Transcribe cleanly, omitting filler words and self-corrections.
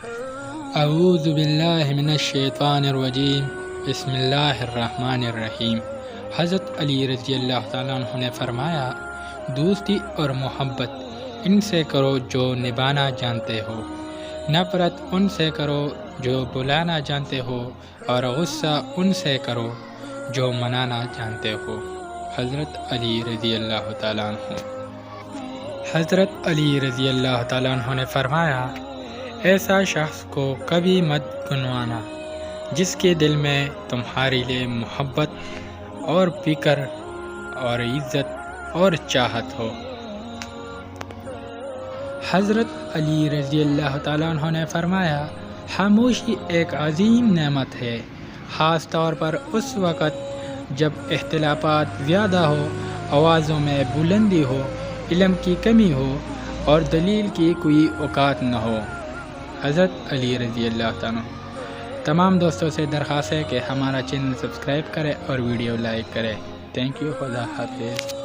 اعوذ باللہ من الشیطان الرجیم، بسم اللہ الرحمن الرحیم۔ حضرت علی رضی اللہ تعالیٰ عنہ نے فرمایا، دوستی اور محبت ان سے کرو جو نبھانا جانتے ہو، نفرت ان سے کرو جو بلانا جانتے ہو، اور غصہ ان سے کرو جو منانا جانتے ہو۔ حضرت علی رضی اللہ تعالیٰ عنہ۔ حضرت علی رضی اللہ تعالیٰ عنہ نے فرمایا، ایسا شخص کو کبھی مت گنوانا جس کے دل میں تمہارے لیے محبت اور فکر اور عزت اور چاہت ہو۔ حضرت علی رضی اللہ تعالیٰ عنہ نے فرمایا، خاموشی ایک عظیم نعمت ہے، خاص طور پر اس وقت جب اختلافات زیادہ ہو، آوازوں میں بلندی ہو، علم کی کمی ہو اور دلیل کی کوئی اوقات نہ ہو۔ حضرت علی رضی اللہ تعالیٰ عنہ۔ تمام دوستوں سے درخواست ہے کہ ہمارا چینل سبسکرائب کرے اور ویڈیو لائک کرے۔ تھینک یو، خدا حافظ۔